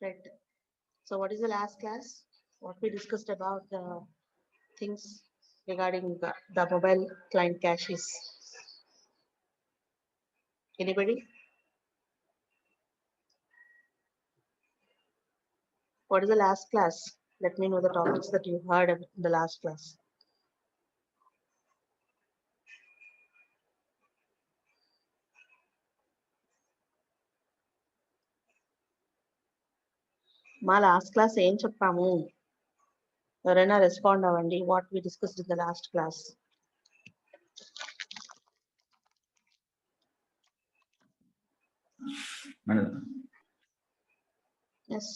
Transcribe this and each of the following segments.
Right. So what is the last class? What we discussed about the things regarding the mobile client caches. Anybody? What is the last class? Let me know the topics that you heard in the last class. మా last class ఏం చెప్పాము? ఎవరైనా respond అవ్వండి. What we discussed in the last class. Yes.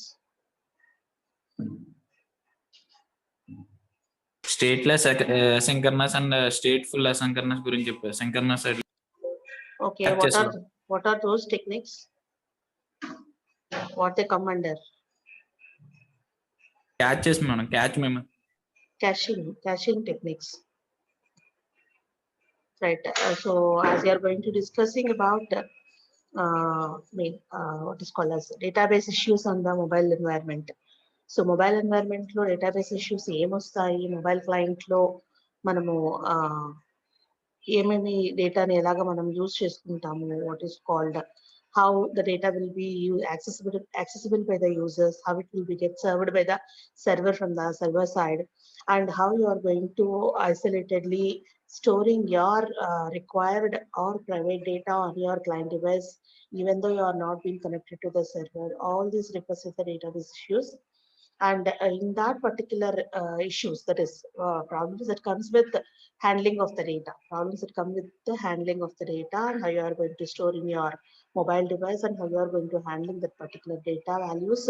Stateless asynchronous and stateful asynchronous గురించి చెప్పారు. synchronous okay, what are those techniques? What they come under? Caches మనం cache మేము caching techniques. Right. So as we are going to discussing about what is called as database issues on the mobile environment. So mobile environment లో database issues ఏమొస్తాయి, mobile client లో మనము ఏమేమి డేటాని ఎలాగా మనం యూజ్ చేసుకుంటాము, what is called how the data will be accessible by the users, how it will be get served by the server from the server side, and how you are going to isolatedly storing your required or private data on your client device, even though you are not being connected to the server. All these represent the database issues. And in that particular issues, that is problems that comes with handling of the data, problems that come with the handling of the data, and how you are going to store in your mobile device, and how you are going to handling that particular data values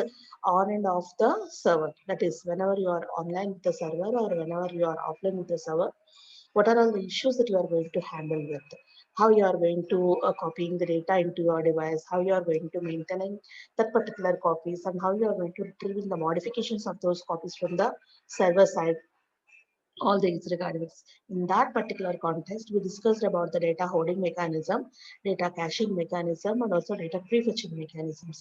on and off the server. That is, whenever you are online with the server or whenever you are offline with the server, what are all the issues that you are going to handle with, how you are going to copying the data into your device, how you are going to maintaining that particular copies, and how you are going to retrieving the modifications of those copies from the server side. All things regarding this. In that particular context, we discussed about the data hoarding mechanism, data caching mechanism, and also data prefetching mechanisms.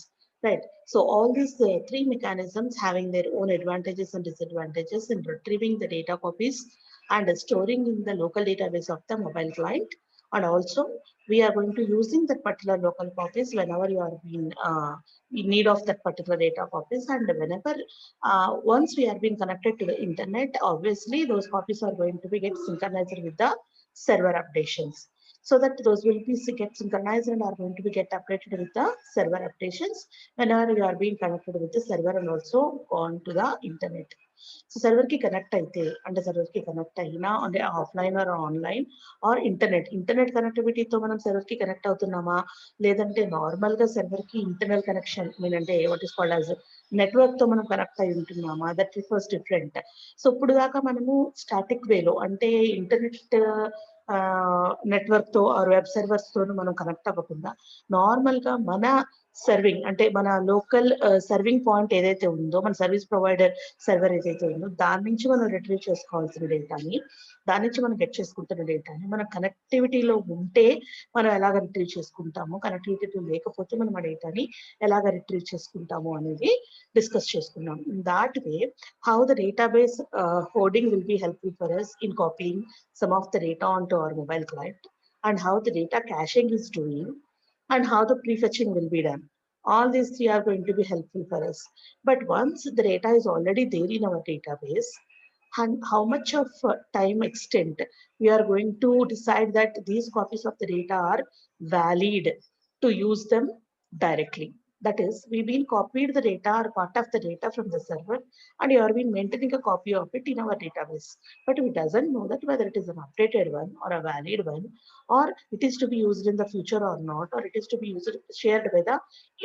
Right. So all these three mechanisms having their own advantages and disadvantages in retrieving the data copies and storing in the local database of the mobile client. And also, we are going to using that particular local copies whenever you are in need of that particular data copies, and whenever once we are being connected to the internet, obviously those copies are going to be get synchronized with the server updations, so that those will be get synchronized and are going to be get updated with the server updations whenever you are being connected with the server and also on to the internet. So సర్వర్కి connect అయితే అంటే సర్వర్కి connect అయినా అంటే offline or online or internet కనెక్టివిటీతో మనం సర్వర్కి connect అవుతున్నామా, లేదంటే నార్మల్గా సర్వర్కి ఇంటర్నల్ కనెక్షన్ మీన్ అంటే what is called as network తో మనం కనెక్ట్ అయి ఉంటున్నామా, దట్ రిఫర్స్ డిఫరెంట్. సో ఇప్పుడు దాకా మనము స్టాటిక్ వేలో అంటే ఇంటర్నెట్ నెట్వర్క్ తో ఆర్ వెబ్ సర్వర్స్ తో మనం కనెక్ట్ అవ్వకుండా నార్మల్ గా మన సర్వింగ్ అంటే మన లోకల్ సర్వింగ్ పాయింట్ ఏదైతే ఉందో, మన సర్వీస్ ప్రొవైడర్ సర్వర్ ఏదైతే ఉందో దాని నుంచి మనం రిట్రీవ్ చేసుకోవాల్సిన డేటాని, దాని నుంచి మనం గెట్ చేసుకుంటున్న డేటాని మన కనెక్టివిటీలో ఉంటే మనం ఎలాగ రిట్రీవ్ చేసుకుంటాము, కనెక్టివిటీలో లేకపోతే మనం ఆ డేటాని ఎలాగ రిట్రీవ్ చేసుకుంటాము అనేది డిస్కస్ చేసుకున్నాం. In that way how the database hoarding will be helpful for us in copying some of the data onto our mobile client, and how the data caching is doing, and how the prefetching will be done. All these three are going to be helpful for us. But once the data is already there in our database, and how much of time extent we are going to decide that these copies of the data are valid to use them directly. That is, we've been copied the data or part of the data from the server, and you are been maintaining a copy of it in our database. But we doesn't know that whether it is an updated one or a valid one, or it is to be used in the future or not, or it is to be used shared by the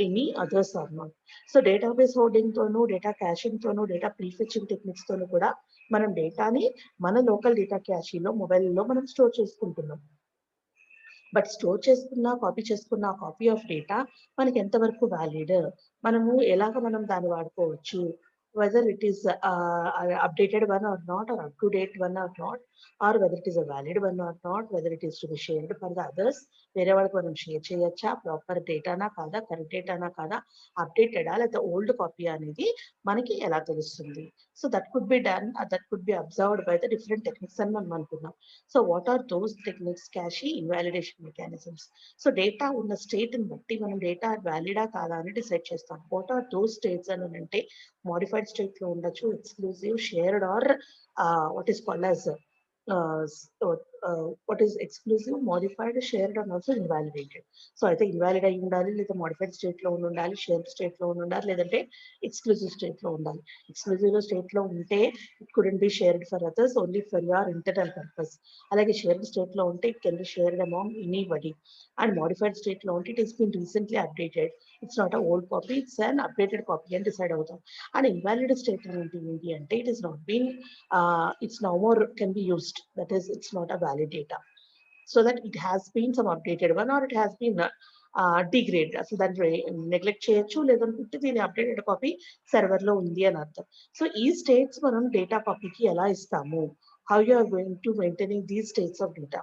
any others or not. So database hoarding తోను, data caching తోను, data prefetching techniques తోను కూడా మనం డేటాని మన local data క్యాషీలో మొబైల్లో మనం store చేసుకుంటున్నాం. బట్ స్టోర్ చేసుకున్న కాపీ చేసుకున్న కాపీ ఆఫ్ డేటా మనకి ఎంతవరకు వ్యాలిడ్, మనము ఎలాగ మనం దాన్ని వాడుకోవచ్చు, whether it is updated one or not, or up to date one or not, or whether it is a valid one or not, whether it is to be shared for the others, వేరే వాళ్ళకి మనం share చేయొచ్చా, proper డేటానా కాదా, correct డేటానా కాదా, అప్డేటెడా లేదా old copy అనేది మనకి ఎలా తెలుస్తుంది. So that could be done, that could be observed by the different techniques అని మనం అనుకున్నాం. So what are those techniques? Cache invalidation mechanisms. So data ఉన్న స్టేట్ ని బట్టి మనం డేటా వ్యాలిడా కాదా అని డిసైడ్ చేస్తాం. వాట్ ఆర్ దోస్ స్టేట్స్ అని అంటే మోడిఫైడ్ స్టేట్ లో ఉండొచ్చు, exclusive, shared or what is called as what is exclusive, modified, shared and also invalidated. So అయితే ఇన్వాలిడ్ అయి ఉండాలి, లేదా మోడిఫైడ్ స్టేట్ లో ఉండాలి, షేర్డ్ స్టేట్ లో ఉండాలి, లేదంటే ఎక్స్క్లూజివ్ స్టేట్ లో ఉండాలి. ఎక్స్క్లూజివ్ స్టేట్ లో ఉంటే it couldn't be shared for others, only for your internal purpose. అలాగే షేర్డ్ స్టేట్ లో ఉంటే it can be shared among anybody. And modified state లో ఉంటే it is been recently updated, it's not a old copy, it's an updated copy అని decide అవుతాం. And invalid state ఏంటి అంటే it is not been it's no more can be used, that is it's not a valid data, so that it has been some updated one or it has been degraded. అసలు దాన్ని neglect చేయొచ్చు, లేదనుకుంటే దీని updated copy server లో ఉంది అని అర్థం. So ఈ స్టేట్స్ మనం డేటా కాపీకి ఎలా ఇస్తాము, how you are going to maintaining these states of data.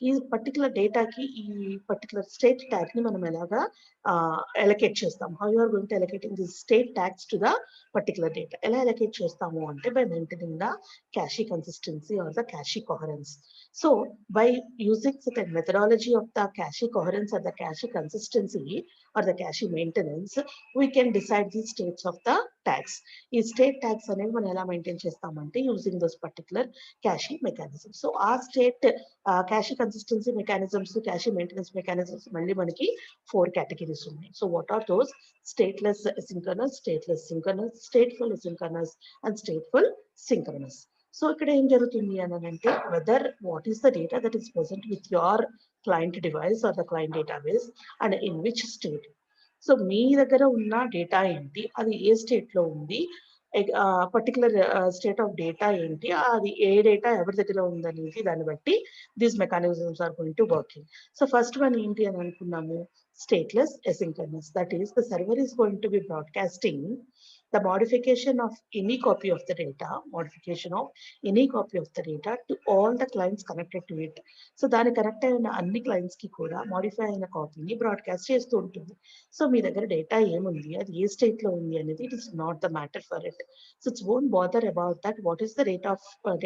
ఈ పర్టికులర్ డేటాకి ఈ పర్టికులర్ స్టేట్ ట్యాగ్ ని మనం ఎలాగా ఎలకేట్ చేస్తాం, how you are going to allocating the state tags to the particular data. ఎలా ఎలకేట్ చేస్తాము అంటే by maintaining the cache consistency or the cache coherence. So by using certain methodology of the cache coherence or the cache consistency or the cache maintenance, we can decide the states of the tags. ఈ state tags అనేవి మనం ఎలా maintain చేస్తామంటే using those particular cache mechanism. So ఆ state cache consistency mechanisms, cache maintenance mechanisms మళ్ళీ మనకి 4 categories ఉన్నాయి. So what are those? Stateless asynchronous, stateless synchronous, stateful asynchronous and stateful synchronous. సో ఇక్కడ ఏం జరుగుతుంది అని అంటే whether what is the data that is present with your client device or the client database and in which state. So మీ దగ్గర ఉన్న data ఏంటి, అది ఏ స్టేట్ లో ఉంది, పర్టికులర్ స్టేట్ ఆఫ్ డేటా ఏంటి, అది ఏ డేటా ఎవరి దగ్గర ఉందనేది దాన్ని బట్టి these mechanisms are going to working. So first one ఏంటి అని అనుకున్నాము, stateless asynchronous. That is, the server is going to be broadcasting the modification of any copy of the data, to all the clients connected to it. So దాని connect అయిన అన్ని clients కి కూడా modify అయిన కాపీని బ్రాడ్కాస్ట్ చేస్తూ ఉంటుంది. So మీ దగ్గర డేటా ఏముంది, అది ఏ స్టేట్ లో ఉంది అనేది it is not the matter for it. So it's won't bother about that what is the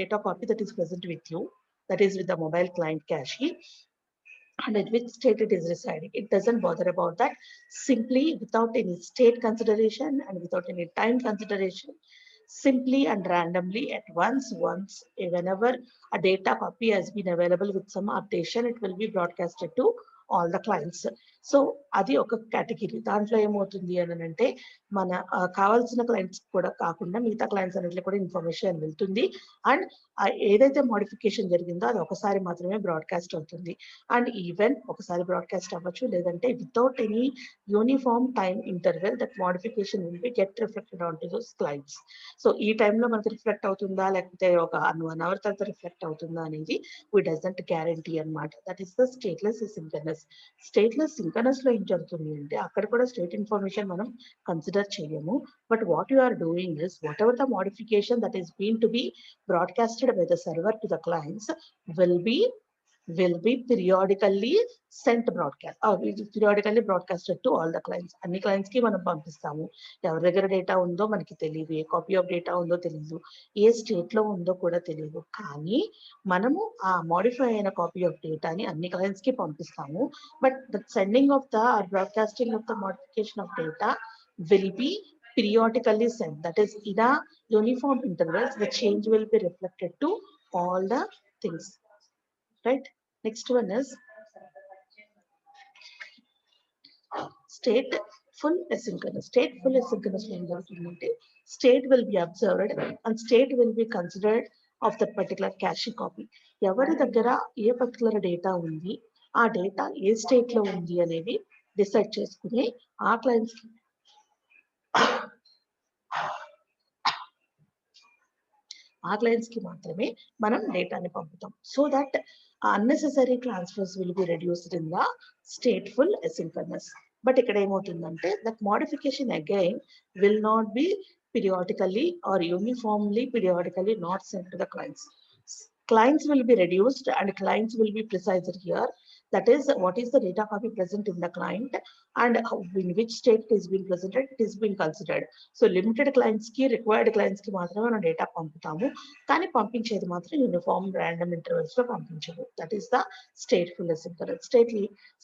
data copy that is present with you, that is with the mobile client cache, and at which state it is residing. It doesn't bother about that. Simply without any state consideration and without any time consideration, simply and randomly at once, whenever a data copy has been available with some updation, it will be broadcasted to all the clients. So అది ఒక category. దాంట్లో ఏమవుతుంది అని అంటే మన కావాల్సిన clients కూడా కాకుండా మిగతా క్లయింట్స్ అన్నింటిలో కూడా ఇన్ఫర్మేషన్ వెళ్తుంది. అండ్ ఏదైతే మోడిఫికేషన్ జరిగిందో అది ఒకసారి మాత్రమే బ్రాడ్కాస్ట్ అవుతుంది. అండ్ ఈవెన్ ఒకసారి బ్రాడ్కాస్ట్ అవ్వచ్చు, లేదంటే without any uniform time interval that modification will be get reflected on to those clients. So ఈ టైంలో మనకి రిఫ్లెక్ట్ అవుతుందా, లేకపోతే ఒక 1 hour తర్వాత రిఫ్లెక్ట్ అవుతుందా అనేది వి డజంట్ గ్యారంటీ అనమాట. That is the stateless synchronous. Stateless synchronous లో ఏం జరుగుతుంది అంటే అక్కడ కూడా స్టేట్ ఇన్ఫర్మేషన్ మనం కన్సిడర్ చేయము. But what you are doing is whatever the modification that is been to be broadcasted by the server to the clients will be periodically sent broadcast or periodically broadcasted to all the clients. అన్ని clients కి మనం పంపిస్తాము. ఎవరి దగ్గర data ఉందో మనకి తెలియదు, a copy of data ఉందో తెలియదు, ఏ స్టేట్ లో ఉందో కూడా తెలియదు. కానీ మనము ఆ మోడిఫై అయిన కాపీ ఆఫ్ డేటాని అన్ని clients కి పంపిస్తాము. But the sending of the broadcasting of the modification of data will be periodically sent. That is, in a uniform intervals, the change will be reflected to all the things. Right? Next one is stateful asynchronous. Stateful asynchronous state will be observed and state will be considered of that particular cache copy. ఎవరి దగ్గర ఏ particular data ఉంది, ఆ data ఏ state లో ఉంది అనేది decide చేసుకుని ఆ clients కి మాత్రమే మనం డేటాని పంపుతాం. So that unnecessary transfers will be reduced in the stateful asynchronous. But ఇక్కడ ఏమవుతుందంటే that modification again will not be periodically or uniformly periodically not sent to the clients. Clients will be reduced and clients will be precised here. That is, what is the data copy present in the client and in which state it is being presented, it is being considered. So limited clients ki, required clients ki మాత్రమే మనం data పంపుతాము, కానీ పంపించేది మాత్రం uniform random intervals లో పంపించము. That is the stateful synchronous.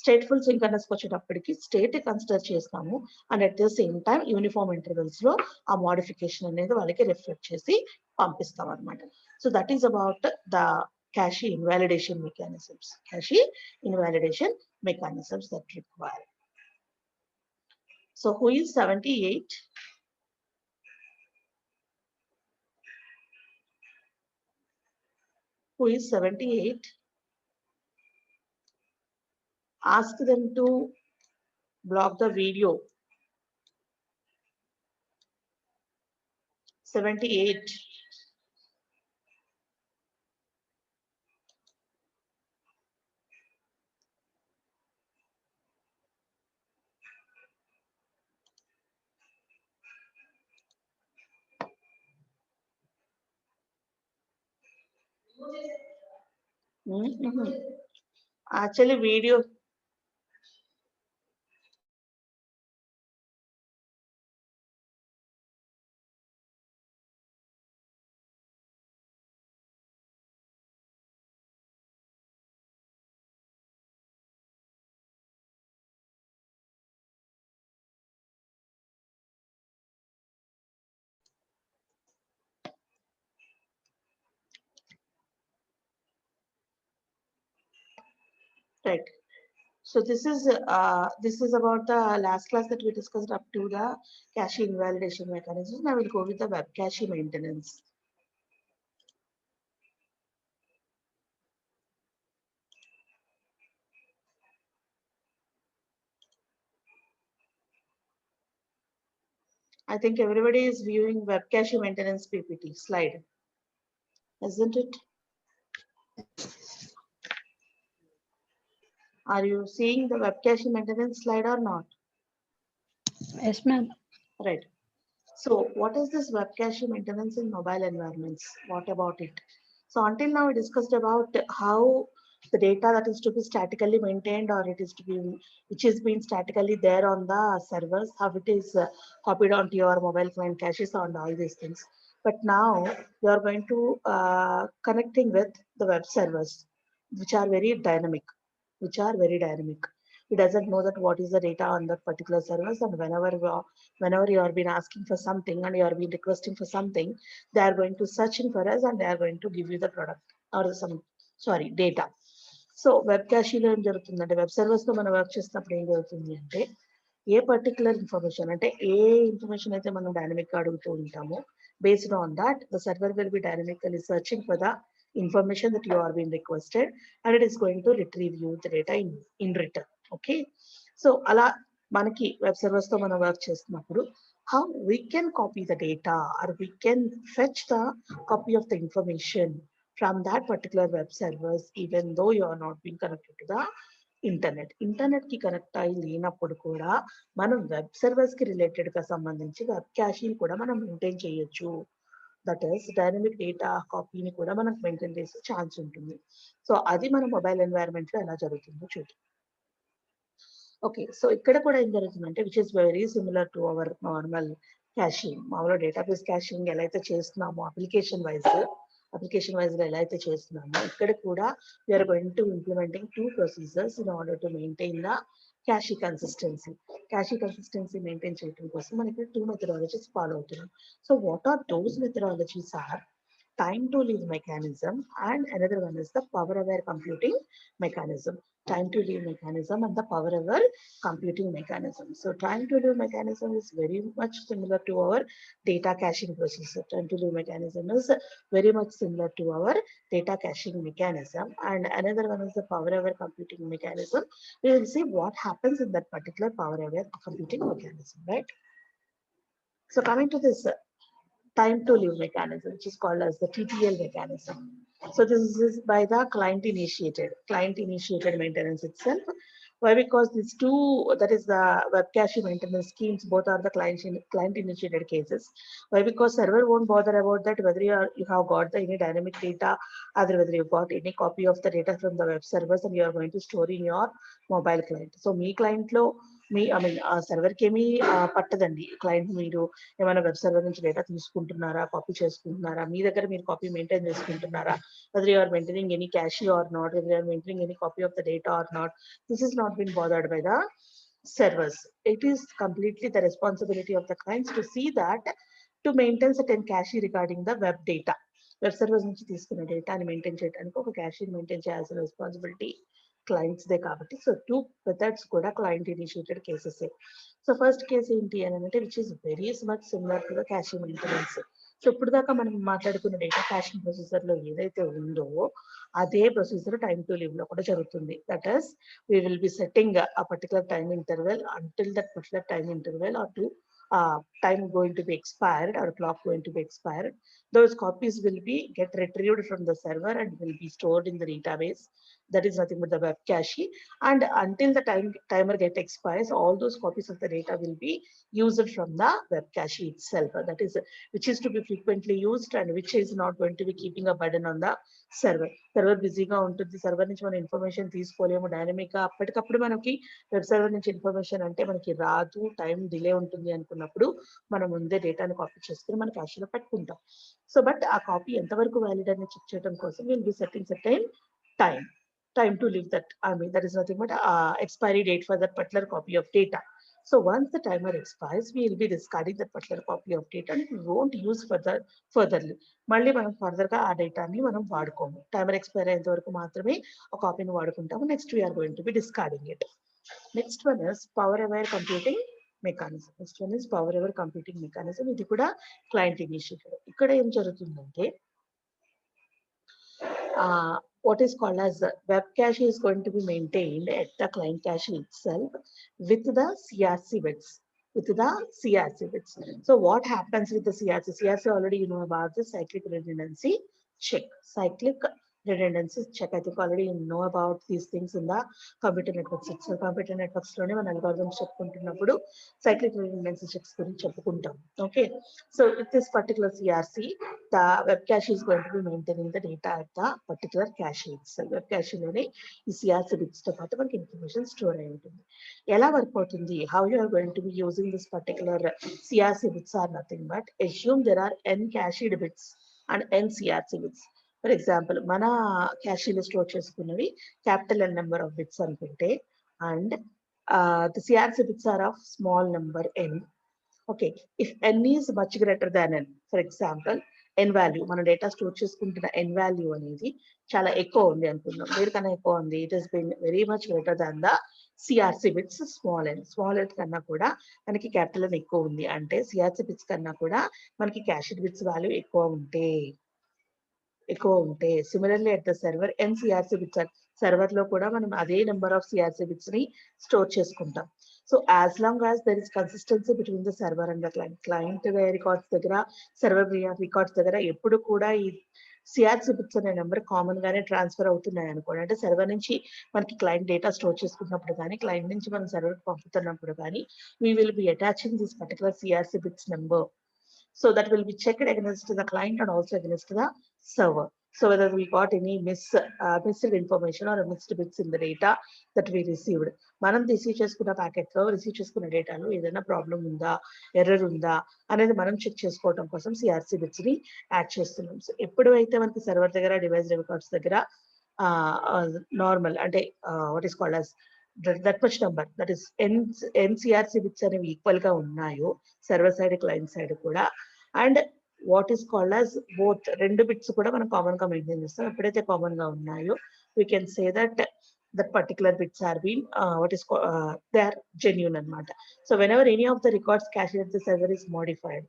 Stateful synchronous వచ్చేటప్పటికి state consider చేస్తాము and at the same time uniform intervals లో ఆ మోడిఫికేషన్ అనేది వాళ్ళకి రిఫ్లెక్ట్ చేసి పంపిస్తాం అనమాట. So that is about the cache invalidation mechanisms. Cache invalidation mechanisms that require. So who is 78? Who is 78? Ask them to block the video. 78. Actually, video. Right. So this is about the last class that we discussed up to the cache invalidation mechanism. Now we'll go with the web cache maintenance. I think everybody is viewing web cache maintenance PPT slide, isn't it? Are you seeing the web cache maintenance slide or not? Yes, ma'am. Right. So what is this web cache maintenance in mobile environments? What about it? So until now we discussed about how the data that is to be statically maintained or it is to be, which is being statically there on the servers, how it is copied onto your mobile client caches and all these things. But now you are going to connecting with the web servers, which are very dynamic. It doesn't know that what is the data on that particular service, and whenever you are been asking for something and you are been requesting for something, they are going to search in for us and they are going to give you the product or data. So web cache లో ఏం జరుగుతుందంటే, web servers లో మనం work చేసినప్పుడు ఏం జరుగుతుంది అంటే, ఏ particular information అంటే ఏ ఇన్ఫర్మేషన్ అయితే మనం డైనమిక్ గా అడుగుతూ ఉంటామో, based on that the server will be dynamically searching for the information that you are being requested and it is going to retrieve you the data in return. Okay, so ala manaki web servers తో మనం work చేస్తున్నప్పుడు how we can copy the data or we can fetch the copy of the information from that particular web servers even though you are not being connected to the internet కి connect అయి లేనప్పుడు కూడా మనం web servers కి related గా సంబంధించి web cashing కూడా మనం మెయింటైన్ చేయొచ్చు. దట్ ఈస్ డైనమిక్ డేటా కాపీని కూడా మనం మెయింటైన్ చేసే ఛాన్స్ ఉంటుంది. సో అది మన మొబైల్ ఎన్వైరన్మెంట్ లో ఎలా జరుగుతుందో చూద్దాం. ఓకే, సో ఇక్కడ కూడా ఏం జరుగుతుందంటే, which is very similar to our normal cashing. మామూలుగా డేటాబేస్ క్యాషింగ్ ఎలా అయితే చేస్తున్నామో అప్లికేషన్ వైజ్ గా ఎలా అయితే చేస్తున్నామో, ఇక్కడ కూడా we are going to implementing 2 procedures in order to maintain the cache consistency. Cache consistency maintain చేయడం కోసం మనకి 2 methodologies ఫాలో అవుతున్నాం. So what are those methodologies are time to leave mechanism and another one is the power aware computing mechanism. Time to leave mechanism and the power aware computing mechanism. So time to leave mechanism is very much similar to our data caching procedure. Time to leave mechanism is very much similar to our data caching mechanism, and another one is the power aware computing mechanism. We will see what happens in that particular power aware computing mechanism, right? So coming to this time to leave mechanism, which is called as the TTL mechanism. So this is by the client initiated maintenance itself. Why? Because these two, that is the web cache maintenance schemes, both are the client initiated cases. Why? Because server won't bother about that whether you have got the any dynamic data, either whether you got any copy of the data from the web servers and you are going to store in your mobile client. So me client lo server కి ఏమి పట్టదండి. Client మీరు ఏమైనా web server నుంచి data తీసుకుంటున్నారా, copy చేసుకుంటున్నారా, మీ దగ్గర మీరు కాపీ మెయింటైన్ చేసుకుంటున్నారా, whether you are maintaining any cache or not, whether you are maintaining any copy of the data or not, this is not been bothered by the servers. It is completely the responsibility of the clients to see that to maintain certain cache regarding the web data. Web servers నుంచి తీసుకున్న డేటాని maintain చేయడానికి ఒక cash maintain చేయాల్సిన responsibility clients they కాబట్టి. So two methods కూడా client initiated cases. So first case ఏంటి అని అంటే which is very much similar to the cashing maintenance. So ఇప్పుడు దాకా మనం మాట్లాడుకున్న డేటా క్యాషింగ్ ప్రొసీజర్ లో ఏదైతే ఉందో అదే ప్రొసీజర్ టైమ్ టు లివ్ లో కూడా జరుగుతుంది. That is we will be setting a particular time interval until that particular time interval or to time going to be expired or clock going to be expired. Those copies will be get retrieved from the server and will be stored in the database. That is nothing but the web cache. And until the timer get expires, all those copies of the data will be used from the web cache itself. That is which is to be frequently used and which is not going to be keeping a burden on the server. Server బిజీగా ఉంటుంది, server నుంచి మనం information తీసుకోలేము dynamic గా. అప్పటికప్పుడు మనకి web server నుంచి information అంటే మనకి రాదు, టైం డిలే ఉంటుంది అనుకున్నప్పుడు మనం ముందే డేటాను కాపీ చేసుకుని మన క్యాష్ లో పెట్టుకుంటాం. సో బట్ ఆ కాపీ ఎంతవరకు వ్యాలిడ్ అని చెక్ చేయడం కోసం will be setting certain time to leave that. That is nothing but expiry date for that particular copy of data. So once the timer expires, we will be discarding that particular copy of data and we won't use furtherly. మళ్ళీ మనం further గా ఆ డేటాని మనం వాడుకోము. Timer expire అయ్యేంత వరకు మాత్రమే ఆ కాపీని వాడుకుంటాము. Next we're going to be discarding it. Next one is power aware computing mechanism. Next one is power aware computing mechanism. ఇది కూడా క్లయింట్ ఇనిషియేటెడ్. ఇక్కడ ఏం జరుగుతుందంటే what is called as web cache is going to be maintained at the client cache itself with the CRC bits. So what happens with the CRC already you know about the cyclic redundancy check. I think already you know about these things in the computer networks. So computer networks లోనే మన algorithms చెప్పుకుంటున్నప్పుడు cyclic redundancy checks గురించి చెప్పుకుంటాం. Okay, so with this particular CRC, the web cache is going to be maintaining the data at the particular cache itself. Web cache లోనే ఈ CRC bits తో పాటు మనకి information store అయి ఉంటుంది. ఎలా వర్క్ అవుతుంది? How you are going to be using this particular CRC bits are nothing but assume there are n cached bits and n CRC bits. For example మన క్యాషీలో store చేసుకున్నవి capital N number of bits అనుకుంటే and the CRC bits are of small number n. Okay, if n is much greater than n, for example n value, మన data store చేసుకుంటున్న n value అనేది చాలా ఎక్కువ ఉంది అనుకుందాం. దేనికన్నా ఎక్కువ ఉంది? It has been very much greater than the CRC bits small n. Small n కన్నా కూడా మనకి క్యాపిటల్ N ఎక్కువ ఉంది అంటే సిఆర్సి బిట్స్ కన్నా కూడా మనకి క్యాషెడ్ బిట్స్ వాల్యూ ఎక్కువ ఉంటే similarly at the server n CRC bits server లో కూడా మనం అదే నెంబర్ ఆఫ్ సిఆర్సి బిట్స్ ని స్టోర్ చేసుకుంటాం. So as long as there is consistency between the server and the client records దగ్గర, సర్వర్ రికార్డ్స్ దగ్గర ఎప్పుడు కూడా ఈ సిఆర్సి బిట్స్ అనే నెంబర్ కామన్ గానే ట్రాన్స్ఫర్ అవుతున్నాయి అనుకోండి. అంటే సర్వర్ నుంచి మనకి క్లయింట్ డేటా స్టోర్ చేసుకున్నప్పుడు కానీ, క్లయింట్ నుంచి మనం సర్వర్ పంపుతున్నప్పుడు కానీ we will be attaching this particular CRC bits number. So that will be checked against the client and also against the server. So whether we got any missed information or missed bits in the data that we received. మనం receive చేసుకున్న packet లో receive చేసుకున్న డేటాలో ఏదైనా problem ఉందా, error ఉందా అనేది మనం చెక్ చేసుకోవడం కోసం సిఆర్సి బిట్స్ ని యాడ్ చేస్తున్నాం. సో ఎప్పుడు అయితే మనకి సర్వర్ దగ్గర, డివైస్ రికార్డ్స్ దగ్గర నార్మల్ అంటే what is called as that much number, that is NCRC bits అనేవి ఈక్వల్ గా ఉన్నాయో సర్వర్ సైడ్, క్లయింట్ సైడ్ కూడా, and what is called as both రెండు బిట్స్ కూడా మనం కామన్ గా మెయింటైన్ చేస్తాం. ఎప్పుడైతే కామన్ గా ఉన్నాయో we can say that particular bits are being they are genuine అన్నమాట. So whenever any of the records cached at the server is modified,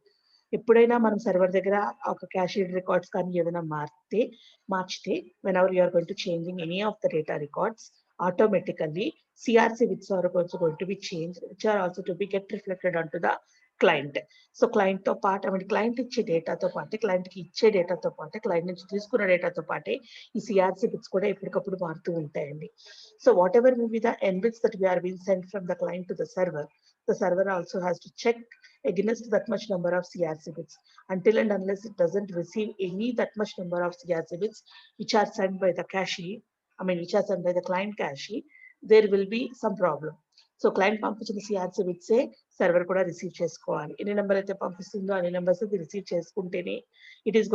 ఎప్పుడైనా మనం సర్వర్ దగ్గర ఒక క్యాషెడ్ రికార్డ్స్ కానీ ఏదైనా మార్చితే whenever you are going to changing any of the data records automatically CRC bits are also going to be changed, which are also to be get reflected onto the client. So client తో పాటు client ఇచ్చే డేటాతో పాటే, client కి ఇచ్చే డేటాతో పాటే, client నుంచి తీసుకున్న డేటాతో పాటే ఈ సిఆర్సి బిట్స్ కూడా ఎప్పటికప్పుడు మారుతూ ఉంటాయండి. So what ever may be the n bits that we are being sent from the client to the server also has to check against that much number of CRC bits. Until and unless it doesn't receive any that much number of CRC bits which are sent by the cache, which are sent by the client cache, there will be some problem. So client పంపించిన CRC బిట్సే server కూడా receive చేసుకోవాలి. ఎన్ని number అయితే పంపిస్తుందో అన్ని numbers అది receive చేసుకుంటేనే it is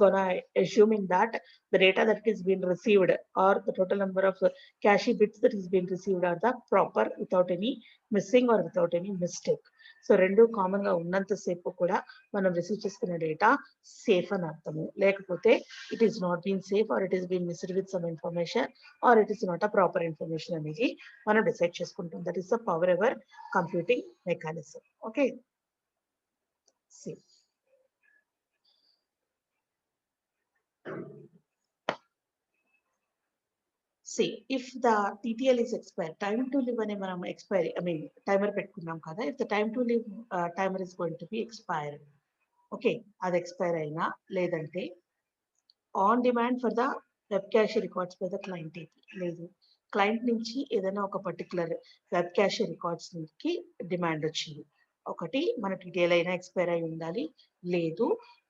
gonna assuming that the data that is being received or the total number of cache bits that is being received are the proper without any missing or without any mistake. So రెండు common గా ఉన్నంతసేపు కూడా మనం receive చేసుకునే data safe అని అర్థము. లేకపోతే it is not been safe or it is been missed with some information or it is not a proper information అనేది మనం డిసైడ్ చేసుకుంటాం. That is the power ever computing mechanism. Okay, See, if the TTL is expired, time to live అనే మనం expiry, timer పెట్టుకున్నాం కదా. If the time to live timer is going to be expired, okay, అది expire అయినా లేదంటే on demand for the web cache records by the client లేదు, client నుంచి ఏదైనా ఒక పర్టికులర్ వెబ్ క్యాష్ రికార్డ్స్ కి డిమాండ్ వచ్చింది. ఒకటి మన TTL అయినా ఎక్స్పైర్ అయి ఉండాలి, లేదు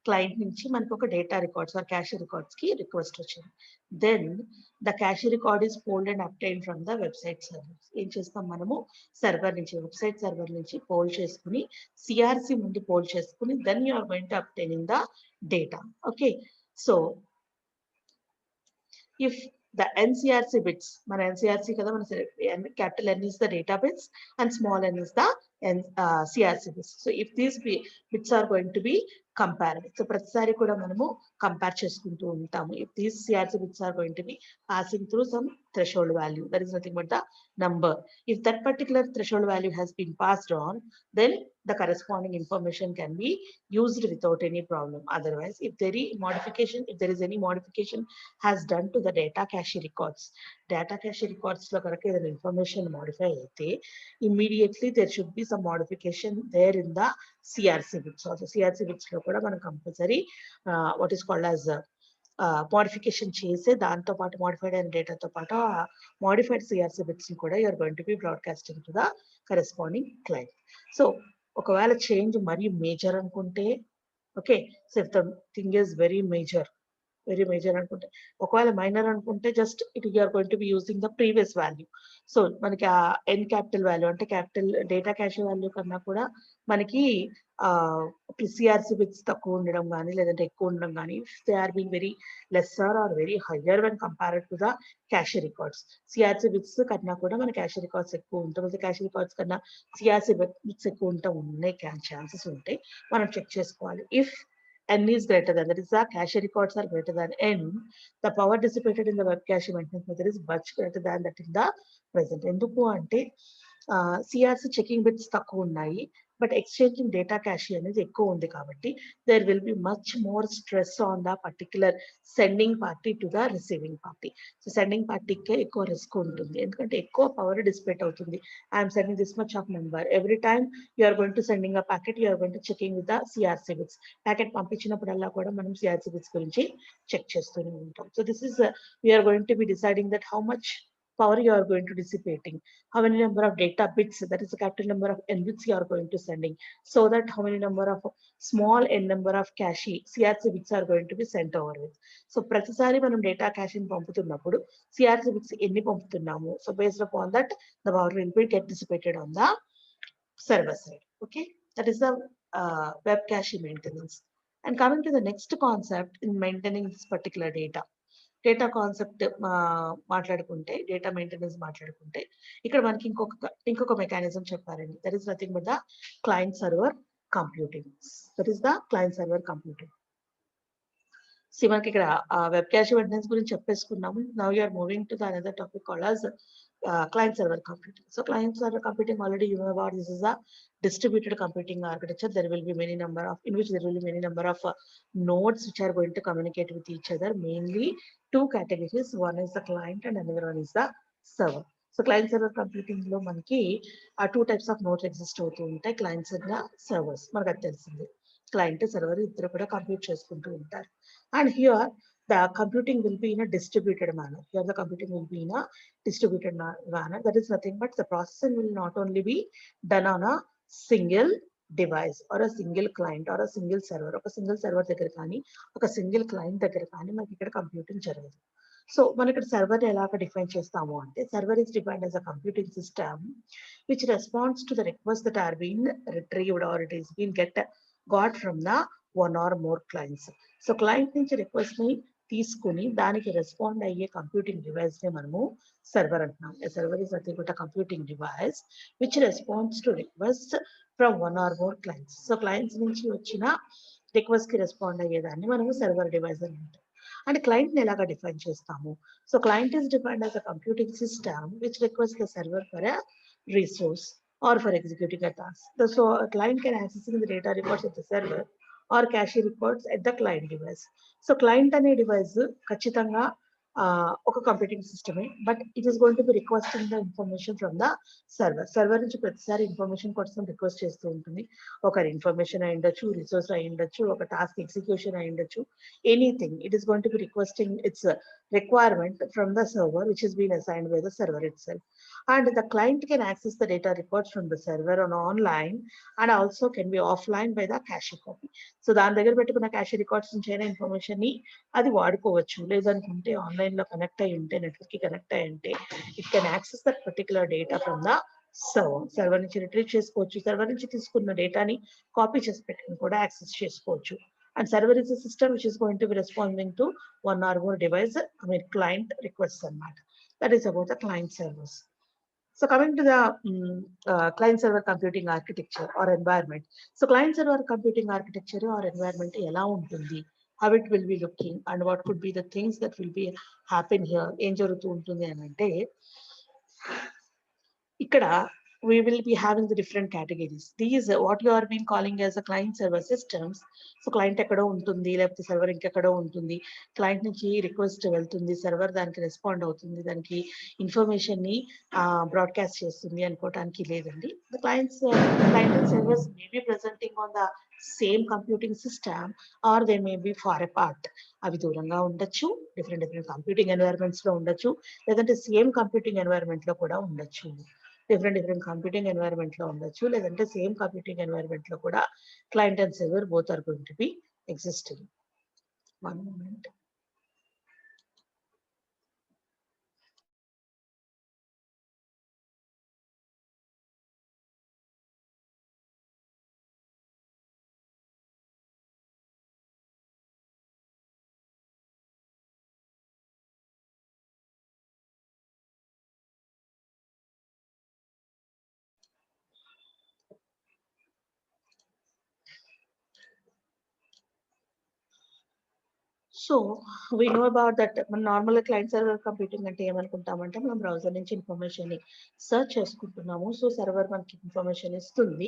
క్లయింట్ నుంచి మనకు ఒక data records or cache records కి రిక్వెస్ట్ వచ్చింది. Then the cache record is polled and obtain from the website server. ఏం చేస్తాం మనము సర్వర్ నుంచి, వెబ్సైట్ సర్వర్ నుంచి పోల్ చేసుకుని సిఆర్సి ముందు పోల్ చేసుకుని then you are going to obtaining the data. Okay, so if the NCRC bits, మన NCRC కదా, మన capital N is the data bits and small n is the CRC bits. So if these bits are going to be compared, so ప్రతిసారి కూడా మనము compare చేసుకుంటూ ఉంటాము. If these CRC bits are going to be passing through some threshold value, that is nothing but the number. If that particular threshold value has been passed on, then the corresponding information can be used without any problem. Otherwise, if there is any modification has done to the data cache records లో కనుక ఏదైనా information modify అయితే immediately there should be some modification there in the CRC bits. Also CRC bits లో కూడా మనం compulsory what is called as modification చేసే దాంతో పాటు మోడిఫైడ్ అయిన డేటాతో పాటు మోడిఫైడ్ సిఆర్సి బిట్స్ ని కూడా you are going to be broadcasting to the corresponding client. So ఒకవేళ చేంజ్ మరీ మేజర్ అనుకుంటే, okay, so if the thing is very major అనుకుంటే, ఒకవేళ మైనర్ అనుకుంటే just you are going to be using the previous value. So మనకి ఆ N capital value అంటే capital data cache value కన్నా కూడా మనకి సిఆర్సి బిట్స్ తక్కువ ఉండడం కానీ లేదంటే ఎక్కువ ఉండడం కానీ, they are being very lesser or very higher when compared to the cache records. CRC bits కన్నా కూడా మన క్యాష్ రికార్డ్స్ ఎక్కువ ఉంటాయి, క్యాష్ రికార్డ్స్ కన్నా సిఆర్సి బిట్స్ ఎక్కువ ఉన్నాయి ఛాన్సెస్ ఉంటాయి, మనం చెక్ చేసుకోవాలి. If n is greater than, that is the cache records are greater than n, the power dissipated in the web cache maintenance method is much greater than that in the present. ఎందుకు అంటే CRC checking bits తక్కువ ఉన్నాయి, but exchanging data cash అనేది ఎక్కువ ఉంది కాబట్టి there will be much more stress on the particular sending party to the receiving party. So sending పార్టీకే ఎక్కువ రిస్క్ ఉంటుంది, ఎందుకంటే ఎక్కువ పవర్ డిసిపేట్ అవుతుంది. I'm sending this much of number, every time you're going to sending a packet, you're going to checking with the CRC bits. Packet పంపించినప్పుడల్లా కూడా మనం CRC bits గురించి చెక్ చేస్తూనే ఉంటాం. So this is we're going to be deciding that how much power you are going to dissipating, how many number of data bits, that is the capital number of n bits you are going to sending, so that how many number of small n number of cache CRC bits are going to be sent over with. So ప్రతిసారి మనం data cash ని పంపుతున్నప్పుడు CRC bits ఎన్ని పంపుతున్నాము, so based upon that the power will be get dissipated on the server side. Okay, that is the web cache maintenance. And coming to the next concept in maintaining this particular data concept మాట్లాడుకుంటే, data maintenance మాట్లాడుకుంటే, ఇక్కడ మనకి ఇంకొక mechanism చెప్పారండి. That is nothing but the client server computing. మనకి ఇక్కడ web cache maintenance గురించి చెప్పేసుకున్నాము. Now you are moving to the another topic called as client server computing. So client server computing, already you know about, this is a distributed computing architecture. There will be many number of nodes which are going to communicate with each other. Mainly two categories, one is the client and another one is the server. So client server computing లో మనకి ఆ 2 types of nodes exist అవుతూ ఉంటాయి. Clients and servers. మనకు అది తెలిసింది. Client server ఇద్దరు కూడా కంప్యూట్ చేసుకుంటూ ఉంటారు. And here the computing will be in a distributed manner. Here the computing will be in a distributed manner. That is nothing but the processing will not only be done on a single device or a single client or a single server. ఒక single server దగ్గర కానీ ఒక single client దగ్గర కానీ మనకి ఇక్కడ computing జరగదు. So మనం ఇక్కడ సర్వర్ ఎలాగ డిఫైన్ చేస్తాము అంటే server is defined as a computing system which responds to the requests that are being retrieved or it is being got from the one or more clients. So client నుంచి request ని తీసుకుని దానికి respond అయ్యే computing device ని మనము server అంటున్నాం. Server is nothing but computing device which responds to request from one or more clients. So clients నుంచి వచ్చిన రిక్వెస్ట్ కి రెస్పాండ్ అయ్యేదాన్ని మనము సర్వర్ డివైస్ అని అంటాం. అండ్ క్లయింట్ ని ఎలాగా డిఫైన్ చేస్తాము? So client is defined as a computing system which request the server for a resource or for executing a task. So a client can access the data records at the server or cache records at the client device. So client అనే device ఖచ్చితంగా ఒక computing సిస్టమే, but it is going to be requesting the information from the server. Server నుంచి ప్రతిసారి information కోసం request చేస్తూ ఉంటుంది. ఒక ఇన్ఫర్మేషన్ అయి ఉండొచ్చు, రిసోర్స్ అయి ఉండొచ్చు, ఒక టాస్క్ ఎగ్జిక్యూషన్ అయి ఉండొచ్చు, anything. It is going to be requesting it's requirement from the server which is being assigned by the server itself. And the client can access the data records from the server on online and also can be offline by the cache copy. So దాని దగ్గర పెట్టుకున్న cache records నుంచి అయినా information ని అది వాడుకోవచ్చు. లేదనుకుంటే online లో కనెక్ట్ అయి ఉంటే, నెట్వర్క్ కి కనెక్ట్ అయి ఉంటే it can access that particular data from the server నుంచి రిట్రీవ్ చేసుకోవచ్చు. సర్వర్ నుంచి తీసుకున్న డేటాని కాపీ చేసి పెట్టుకుని కూడా యాక్సెస్ చేసుకోవచ్చు. And server is a system which is going to be responding to one or more device, client requests and that. That is about the client servers. So coming to the client server computing architecture or environment. So client server computing architecture or environment ఎలా ఉంటుంది, how it will be looking and what could be the things that will be happen here, ఏం జరుగుతూ ఉంటుంది అని అంటే ఇక్కడ we will be having the different categories. These what you are being calling as a client server systems. So client ఎక్కడో ఉంటుంది, లేకపోతే server ఇంకెక్కడో ఉంటుంది. క్లయింట్ నుంచి రిక్వెస్ట్ వెళ్తుంది, సర్వర్ దానికి రెస్పాండ్ అవుతుంది, దానికి ఇన్ఫర్మేషన్ ని బ్రాడ్కాస్ట్ చేస్తుంది అనుకోవటానికి లేదండి. The client and servers may be presenting on the same computing system or they may be far apart. అవి దూరంగా ఉండొచ్చు, డిఫరెంట్ కంప్యూటింగ్ ఎన్వైరన్మెంట్స్ లో ఉండొచ్చు, లేదంటే సేమ్ కంప్యూటింగ్ ఎన్వైరన్మెంట్ లో కూడా ఉండొచ్చు. డిఫరెంట్ కంప్యూటింగ్ ఎన్వైరన్మెంట్ లో ఉండొచ్చు, లేదంటే సేమ్ కంప్యూటింగ్ ఎన్వైరన్మెంట్ లో కూడా client and server both are going to be existing. One moment. So we know about that. మన నార్మల్ క్లయింట్ సర్వర్ కంప్యూటింగ్ అంటే ఏమనుకుంటామంటే మనం బ్రౌజర్ నుంచి ఇన్ఫర్మేషన్ ని సర్చ్ చేసుకుంటున్నాము. సో సర్వర్ మనకి ఇన్ఫర్మేషన్ ఇస్తుంది.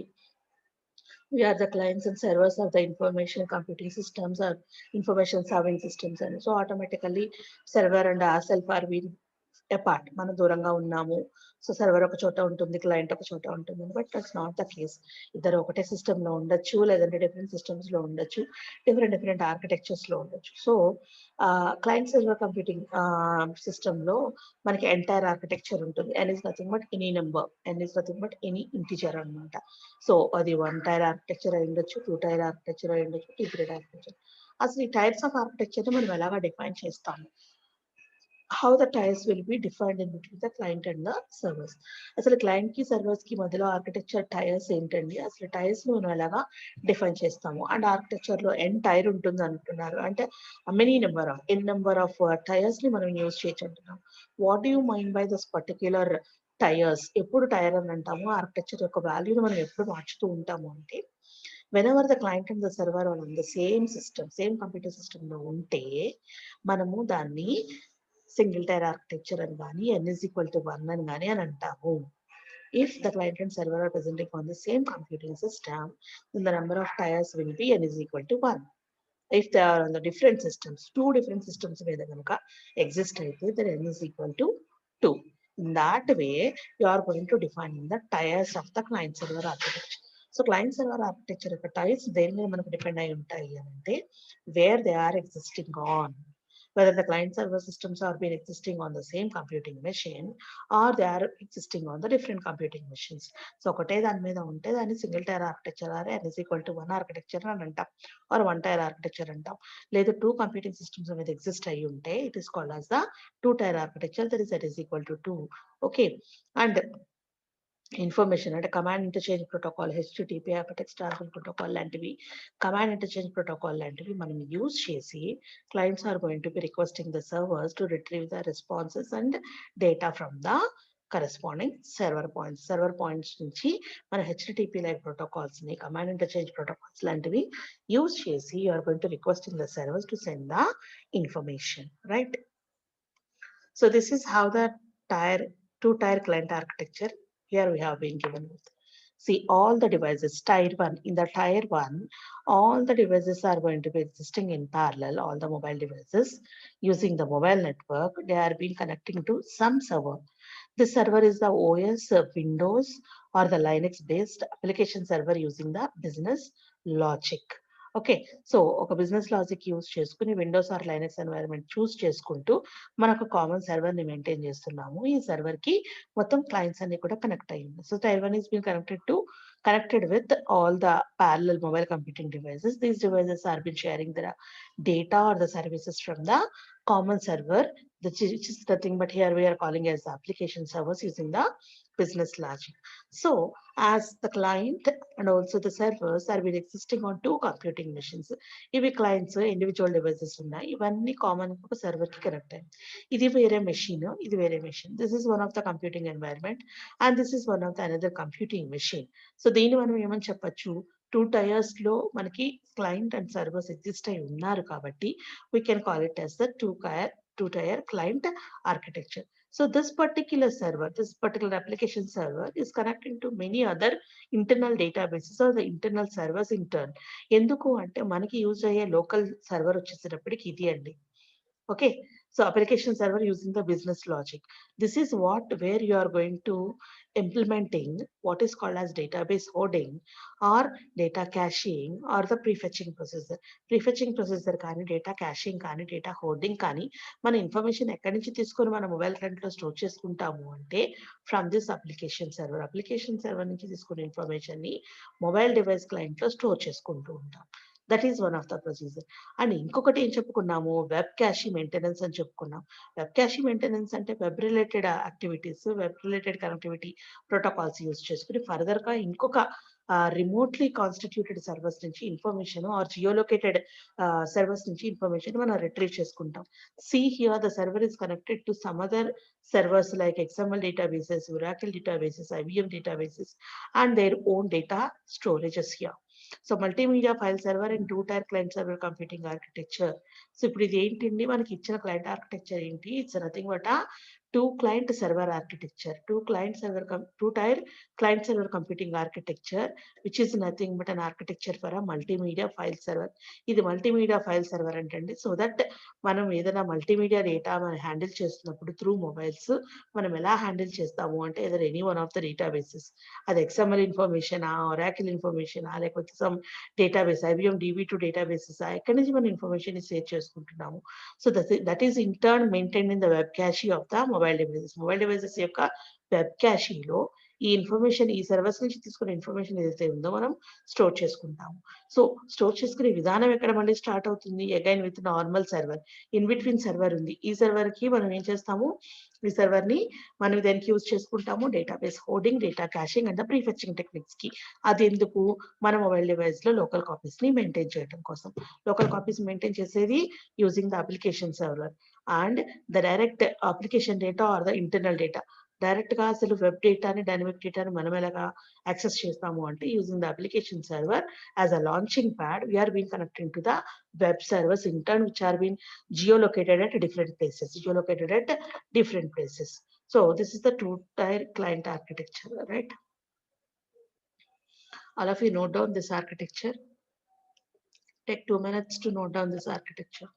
We are the clients and servers of the information computing systems or information serving systems. And so automatically server and ourselves are being apart. మనం దూరంగా ఉన్నాము. సో సర్వర్ ఒక చోట ఉంటుంది, క్లయింట్ ఒక చోట ఉంటుంది. But that's not the case. ఇద్దరు ఒకటే సిస్టమ్ లో ఉండొచ్చు, లేదంటే డిఫరెంట్ సిస్టమ్స్ లో ఉండొచ్చు, డిఫరెంట్ ఆర్కిటెక్చర్స్ లో ఉండొచ్చు. So client server computing system లో మనకి ఎంటైర్ ఆర్కిటెక్చర్ ఉంటుంది. n is nothing but any number, n is nothing but any integer అన్నమాట. సో అది 1 టైర్ ఆర్కిటెక్చర్ అయి ఉండొచ్చు, 2 టైర్ ఆర్కిటెక్చర్ అయి ఉండొచ్చు, 2 టైర్ ఆర్కిటెక్చర్. అసలు ఈ టైర్స్ ఆఫ్ ఆర్కిటెక్చర్ మనం ఎలాగా డిఫైన్ చేస్తాము? How the tiers will be defined in between the client and the servers. అసలు క్లయింట్ కి సర్వర్స్ కి మధ్యలో ఆర్కిటెక్చర్ టైర్స్ ఏంటండి? అసలు టైర్స్ ని మనం ఎలాగా డిఫైన్ చేస్తాము? అండ్ ఆర్కిటెక్చర్ లో ఎన్ టైర్ ఉంటుంది అంటున్నారు, అంటే many number of N number of tiers ని మనం యూజ్ చేయొచ్చు అంటున్నాం. What you mind by this particular tiers? ఎప్పుడు టైర్ అని అంటాము? ఆర్కిటెక్చర్ యొక్క వాల్యూని మనం ఎప్పుడు మార్చుతూ ఉంటాము అంటే whenever the client and the server are on the same system, same computer system లో ఉంటే మనము దాన్ని సింగిల్ టైర్ ఆర్కిటెక్చర్ అని కానీ n is equal to 1 అని కానీ అని అంటాము. If the client and server are presenting on the same computing system, then the number of tiers will be n is equal to 1. If they are on the different systems, two different systems మీద కనుక exist అయితే then n is equal to 2. In that way, you are going to define the tiers of the client server architecture. So client server architecture యొక్క tiers దేని మీద మనకు depend అయి ఉంటాయి అంటే where they are existing on. Whether the client server systems are being existing on the same computing machine or they are existing on the different computing machines. So ఒకటే దాని మీద ఉంటే దాన్ని single tyre architecture are n is equal to 1 architecture అని అంటాం are 1 tyre architecture అంటాం. లేదా 2 computing systems అనేది ఎగ్జిస్ట్ అయ్యి ఉంటే it is called as the 2 tyre architecture that is equal to 2. Okay, and information అంటే command interchange protocol, HTTP hypertext transfer protocol లాంటివి, command interchange protocol లాంటివి మనం యూజ్ చేసి clients are going to be requesting the servers to retrieve the responses and data from the corresponding server points. Server points నుంచి మన HTTP like protocols ని command interchange protocols లాంటివి use చేసి you are going to requesting the servers to send the information, right? So this is how the two-tier client architecture here we have been given with. See all the devices, tier 1. In the tier 1, all the devices are going to be existing in parallel, all the mobile devices using the mobile network. They are being connecting to some server. This server is the OS, Windows or the Linux based application server using the business logic. Okay, so ఒక business logic use చేసుకుని Windows are Linux environment చూస్ చేసుకుంటూ మనకు common server ని maintain చేస్తున్నాము. ఈ server కి మొత్తం clients అన్ని కూడా కనెక్ట్ అయ్యింది. So tier 1 is being connected with all the parallel mobile computing devices. These devices are been sharing the data or the services from the common server, which is nothing but here we are calling as the application servers using the business logic. So as the client and also the servers are been existing on two computing machines. ఇవి clients individual devices ఉన్నాయి, ఇవన్నీ common ఒక server కి connect అయ్యాయి. ఇది వేరే machine, ఇది వేరే machine. This is one of the computing environment and this is one of the another computing machine. So దీన్ని మనం ఏమని చెప్పొచ్చు, 2 tiers లో మనకి క్లయింట్ అండ్ సర్వర్స్ ఎగ్జిస్ట్ అయి ఉన్నారు కాబట్టి we can call it as the two-tier client architecture. So this particular server, this particular application server is connecting to many other internal databases or the internal servers in turn. ఎందుకు అంటే మనకి use అయ్యే local server వచ్చేసేటప్పటికి ఇది అండి. Okay, so application server using the business logic. This is where you are going to implementing what is called as database hoarding or data caching or the prefetching processor. Prefetching processor కానీ data caching కానీ data hoarding కానీ మన information ఎక్కడి నుంచి తీసుకొని మన mobile client లో store చేసుకుంటాము అంటే from this application server. Application server నుంచి తీసుకునే ఇన్ఫర్మేషన్ ని మొబైల్ డివైస్ క్లయింట్ లో స్టోర్ చేసుకుంటూ ఉంటాం. That is one of the procedure. And ఇంకొకటి ఏం చెప్పుకున్నాము, వెబ్ క్యాషీ మెయింటెనెన్స్ అని చెప్పుకున్నాం. వెబ్ క్యాషీ మెయింటెనెన్స్ అంటే web related activities, web related connectivity protocols use చేసుకుని ఫర్దర్ గా ఇంకొక రిమోట్లీ కాన్స్టిట్యూటెడ్ సర్వర్స్ నుంచి ఇన్ఫర్మేషన్ ఆర్ జియోలొకేటెడ్ సర్వర్స్ నుంచి ఇన్ఫర్మేషన్ మనం రిట్రీవ్ చేసుకుంటాం. See here the server is connected to some other servers like XML databases, Oracle databases, IBM databases and their own data storages here. So multimedia file server and 2-tier client server computing architecture. So ఇప్పుడు ఇది ఏంటండి, మనకి ఇచ్చిన client architecture ఏంటి, it's nothing but 2 client server architecture, 2-tier client server computing architecture, which is nothing but an architecture for a multimedia file server. ఇది multimedia file server అంటే so that మనం ఏదైనా మల్టీమీడియా డేటా మనం handle చేస్తున్నప్పుడు through mobiles మనం ఎలా handle చేస్తాము అంటే ఏదైనా any one of the databases, అది XML ఇన్ఫర్మేషన్, Oracle ఇన్ఫర్మేషన్, లేకపోతే some database IBM DB2 databases, ఎక్కడి నుంచి మనం ఇన్ఫర్మేషన్ ని సేవ్ చేసుకుంటున్నాము. So that is in turn maintain in the web cache of the mobile devices. Mobile devices యొక్క web క్యాషీలో ఈ ఇన్ఫర్మేషన్, ఈ సర్వర్స్ నుంచి తీసుకునే ఇన్ఫర్మేషన్ ఏదైతే ఉందో మనం స్టోర్ చేసుకుంటాము. సో స్టోర్ చేసుకునే విధానం ఎక్కడ మళ్ళీ స్టార్ట్ అవుతుంది, again with normal server. In between server ఉంది, ఈ సర్వర్ కి మనం ఏం చేస్తాము, ఈ సర్వర్ ని మనం దానికి యూజ్ చేసుకుంటాము database hoarding, data caching and prefetching techniques కి. అది ఎందుకు, మన మొబైల్ డివైస్ లో లోకల్ కాపీస్ ని మెయింటైన్ చేయడం కోసం. లోకల్ కాపీస్ మెయింటైన్ చేసేది using the application server and the direct application data or the internal data. Direct గా అసలు వెబ్ డేటాని, డైనమిక్ డేటాని మనం ఎలాగా యాక్సెస్ చేస్తాము అంటే using the application server as a launching pad we are been connecting to the web servers in turn which are been geolocated at different places. So this is the 2-tier client architecture, right? All of you note down this architecture. Take 2 minutes to note down this architecture.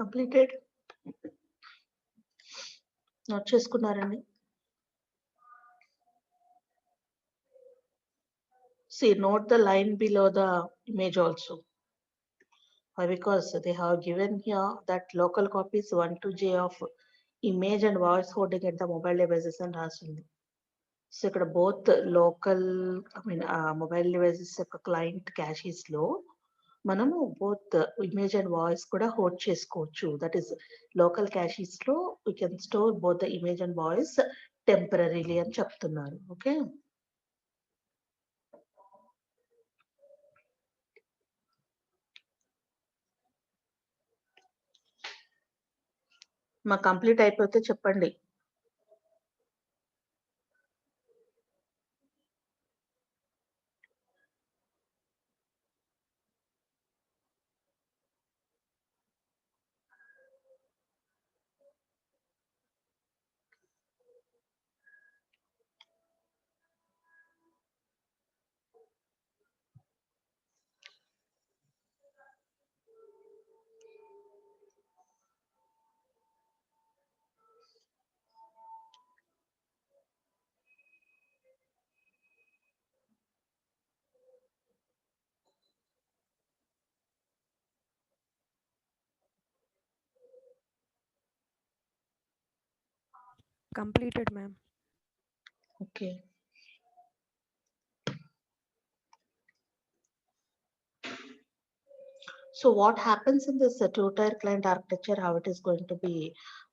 Completed. Note చేసుకున్నారండి. See, note the line below the image also. Why? Because they have given here that local copies 1 to J of image and voice coding at the mobile devices and రాసింది. So ఇక్కడ both local mobile devices యొక్క client క్యాషెస్ లో మనము both image and voice కూడా hold చేసుకోవచ్చు. That is local క్యాషెస్ లో we can store both the image and voice temporarily అని చెప్తున్నారు. ఓకే, మా కంప్లీట్ అయిపోతే చెప్పండి. Completed, ma'am. Okay. So what happens in this two-tier client architecture, how it is going to be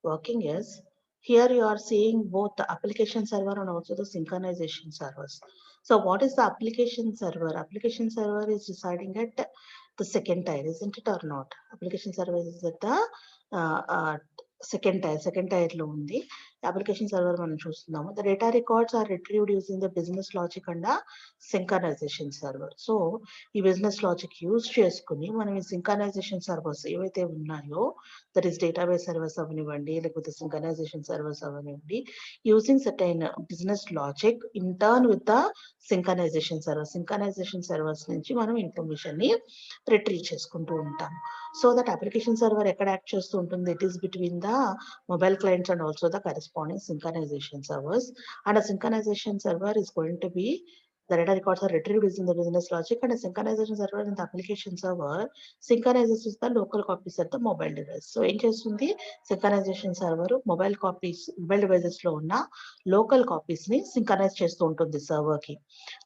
working is, here you are seeing both the application server and also the synchronization servers. So what is the application server? Application server is residing at the second tier, isn't it or not? Application server is at the second tier లో ఉంది. Application server మనం చూస్తున్నాము. The data records are retrieved using the business logic and the synchronization server. So ఈ business logic use చేసుకుని మనం ఈ synchronisation servers ఏవైతే ఉన్నాయో, దట్ ఈస్ డేటాబేస్ సర్వర్స్ అవనివ్వండి, లేకపోతే సింక్రనైజేషన్ సర్వర్స్ అవనివ్వండి, using certain business logic in turn with the synchronisation servers నుంచి మనం ఇన్ఫర్మేషన్ ని రిట్రీవ్ చేసుకుంటూ ఉంటాం. సో దట్ అప్లికేషన్ సర్వర్ ఎక్కడ యాక్ట్ చేస్తూ ఉంటుంది? It is between the mobile clients and also the corresponding synchronization servers, and a synchronization server is going to be, the data records are retrieved using the business logic, and a synchronization server in the application server synchronizes with the local copies at the mobile device. So ఏం చేస్తుంది synchronization server mobile devices లో ఉన్న local copies ని synchronise చేస్తూ ఉంటుంది server కి.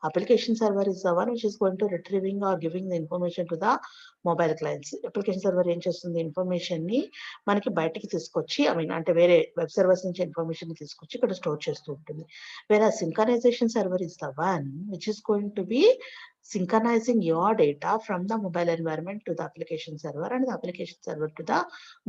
Application server is the one which is going to retrieving or giving the information to the mobile clients. Application server ఏం చేస్తుంది? ఇన్ఫర్మేషన్ ని మనకి బయటికి తీసుకొచ్చి, అంటే వేరే వెబ్ సర్వర్స్ నుంచి ఇన్ఫర్మేషన్ తీసుకొచ్చి ఇక్కడ స్టోర్ చేస్తూ ఉంటుంది. Whereas synchronization server is the one which is going to be synchronizing your data from the mobile environment to the application server and the application server to the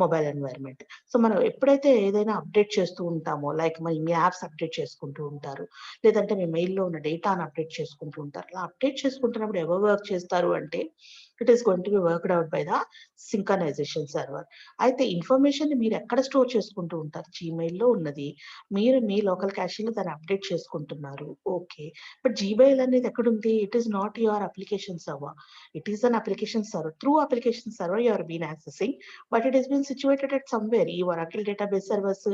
mobile environment. So మనం ఎప్పుడైతే ఏదైనా update చేస్తూ ఉంటామో, like మీ apps update చేసుకుంటూ ఉంటారు, లేదంటే మీ మెయిల్లో ఉన్న డేటాను అప్డేట్ చేసుకుంటూ ఉంటారు. అలా అప్డేట్ చేసుకుంటున్నప్పుడు ఎవరు వర్క్ చేస్తారు అంటే, it is going to B worked out by the synchronisation server. అయితే ఇన్ఫర్మేషన్ మీరు ఎక్కడ స్టోర్ చేసుకుంటూ ఉంటారు? జీమెయిల్లో ఉన్నది, మీరు మీ లోకల్ క్యాషీలో దాన్ని అప్డేట్ చేసుకుంటున్నారు. ఓకే, బట్ జీమెయిల్ అనేది ఎక్కడుంది? It is not your application server, it is an application server. Through application server you are been accessing, but it is been situated at somewhere. ఈ Oracle database servers,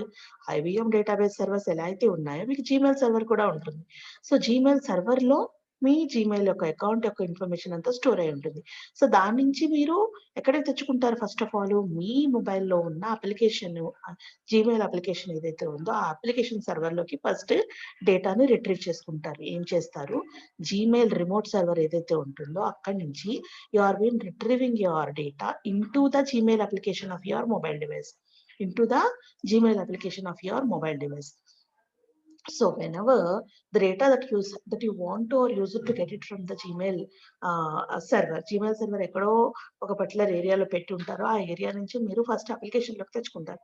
IBM database servers ఎలా అయితే ఉన్నాయో, మీకు Gmail server కూడా ఉంటుంది. So Gmail server లో మీ Gmail యొక్క account యొక్క ఇన్ఫర్మేషన్ అంతా స్టోర్ అయి ఉంటుంది. సో దాని నుంచి మీరు ఎక్కడికి తెచ్చుకుంటారు? ఫస్ట్ ఆఫ్ ఆల్ మీ మొబైల్లో ఉన్న అప్లికేషన్, జీమెయిల్ అప్లికేషన్ ఏదైతే ఉందో ఆ అప్లికేషన్ సర్వర్ లోకి ఫస్ట్ డేటాని రిట్రీవ్ చేసుకుంటారు. ఏం చేస్తారు? జీమెయిల్ రిమోట్ సర్వర్ ఏదైతే ఉంటుందో అక్కడి నుంచి you are been retrieving your data into the Gmail application of your mobile device, into the Gmail application of your mobile device. So whenever the data that you want to or use it to get it from the Gmail server ఎక్కడో ఒక particular ఏరియాలో పెట్టి ఉంటారో ఆ area నుంచి మీరు first application లోకి తెచ్చుకుంటారు.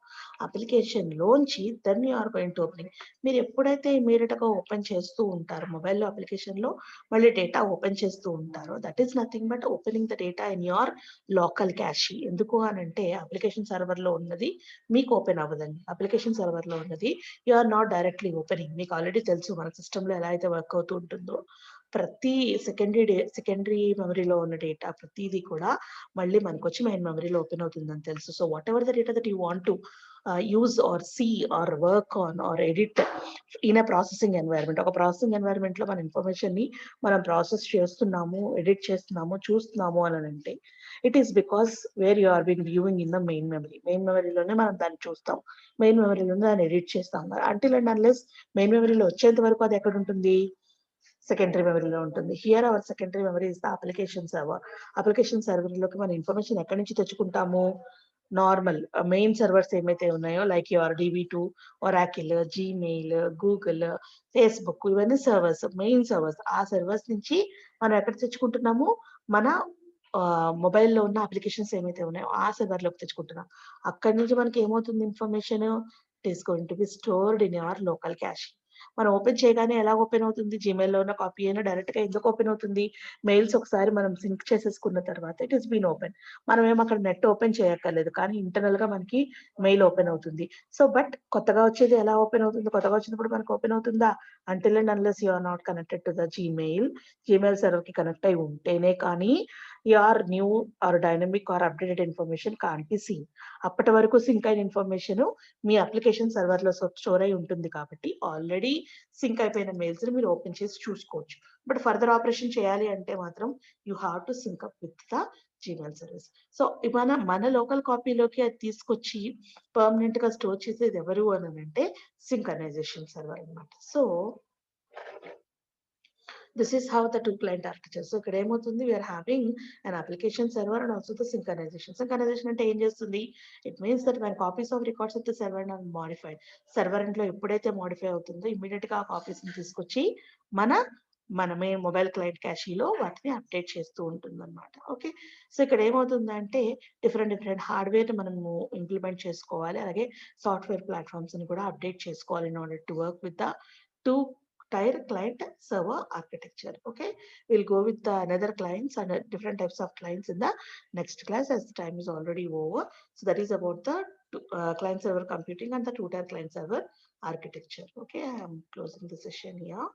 అప్లికేషన్ లోంచి then you are going to open. మీరు ఎప్పుడైతే ఇమీడియట్ గా ఓపెన్ చేస్తూ ఉంటారో మొబైల్లో అప్లికేషన్ లో మళ్ళీ డేటా ఓపెన్ చేస్తూ ఉంటారో, that is nothing but opening the data in your local cache. ఎందుకు అనంటే అప్లికేషన్ సర్వర్ లో ఉన్నది మీకు ఓపెన్ అవ్వదండి. అప్లికేషన్ సర్వర్ లో ఉన్నది you are not directly opening. మీకు ఆల్రెడీ తెలుసు మన సిస్టమ్ లో ఎలా అయితే వర్క్ అవుతూ ఉంటుందో. ప్రతి సెకండరీ మెమరీలో ఉన్న డేటా ప్రతిదీ కూడా మళ్ళీ మనకొచ్చి మెయిన్ మెమరీలో ఓపెన్ అవుతుందని తెలుసు. So whatever the data that you want to use or see or work on or edit in a processing environment. ఒక ప్రాసెసింగ్ ఎన్వైరన్మెంట్ లో మన ఇన్ఫర్మేషన్ ని మనం ప్రాసెస్ చేస్తున్నాము, ఎడిట్ చేస్తున్నాము, చూస్తున్నాము అని అంటే it is because where you are been viewing in the main memory. Main మెమరీలోనే మనం దాన్ని చూస్తాం, మెయిన్ మెమరీలోనే దాన్ని ఎడిట్ చేస్తాం. అంటిల్ అండ్ అన్లెస్ మెయిన్ మెమరీలో వచ్చేంత వరకు అది ఎక్కడ ఉంటుంది? సెకండరీ మెమరీలో ఉంటుంది. Here our secondary memory is the application server. Application server లోకి మన ఇన్ఫర్మేషన్ ఎక్కడి నుంచి తెచ్చుకుంటాము? నార్మల్ మెయిన్ సర్వర్స్ ఏమైతే ఉన్నాయో like your DB2, Oracle, Gmail, Google, Facebook, ఇవన్నీ సర్వర్స్, మెయిన్ సర్వర్స్. ఆ సర్వర్స్ నుంచి మనం ఎక్కడ తెచ్చుకుంటున్నాము? మన మొబైల్లో ఉన్న అప్లికేషన్స్ ఏమైతే ఉన్నాయో ఆ సర్వర్ లోకి తెచ్చుకుంటున్నాం. అక్కడి నుంచి మనకి ఏమవుతుంది information? It is going to B stored in your local cash. మనం ఓపెన్ చేయగానే ఎలా ఓపెన్ అవుతుంది? జీమెయిల్లో ఉన్న కాపీ అయినా డైరెక్ట్ గా ఎందుకు ఓపెన్ అవుతుంది? మెయిల్స్ ఒకసారి మనం సింక్ చేసేసుకున్న తర్వాత ఇట్ ఈస్ బీన్ ఓపెన్. మనం ఏం అక్కడ నెట్ ఓపెన్ చేయక్కర్లేదు, కానీ ఇంటర్నల్ గా మనకి మెయిల్ ఓపెన్ అవుతుంది. సో బట్ కొత్తగా వచ్చేది ఎలా ఓపెన్ అవుతుంది? కొత్తగా వచ్చినప్పుడు మనకు ఓపెన్ అవుతుందా? Until and unless you are not connected to the Gmail server కి కనెక్ట్ అయి ఉంటేనే కానీ your new or dynamic or updated information can't be seen. అప్పటి వరకు సింక్ అయిన ఇన్ఫర్మేషన్ మీ అప్లికేషన్ సర్వర్ లో స్టోర్ అయి ఉంటుంది కాబట్టి ఆల్రెడీ సింక్ అయిపోయిన మెయిల్స్ ని మీరు ఓపెన్ చేసి చూసుకోవచ్చు. బట్ ఫర్దర్ ఆపరేషన్ చేయాలి అంటే మాత్రం you have to sync up with the Gmail service. So మన లోకల్ కాపీలోకి అది తీసుకొచ్చి పర్మనెంట్ గా స్టోర్ చేసేది ఎవరు అని అంటే సింక్రనైజేషన్ సర్వర్ అన్నమాట. So this is how the two client architecture. So ఇక్కడ ఏమవుతుంది? we are having an application server and also the synchronization. Synchronization అంటే ఏం చేస్తుంది? It means that when copies of records of the server are modified, server లో ఎప్పుడైతే modify అవుతుందో immediate గా ఆ కాపీస్ ని తీసుకొచ్చి మనమే మొబైల్ క్లయింట్ క్యాషీలో వాటిని అప్డేట్ చేస్తూ ఉంటుంది అనమాట. ఓకే, సో ఇక్కడ ఏమవుతుందంటే డిఫరెంట్ హార్డ్వేర్ మనము ఇంప్లిమెంట్ చేసుకోవాలి, అలాగే సాఫ్ట్వేర్ ప్లాట్ఫామ్స్ ని కూడా అప్డేట్ చేసుకోవాలి in order to work with the two tier client server architecture. Okay, we'll go with the another clients and different types of clients in the next class as the time is already over. So that is about the client server computing and the two-tier client server architecture. Okay, I am closing the session here.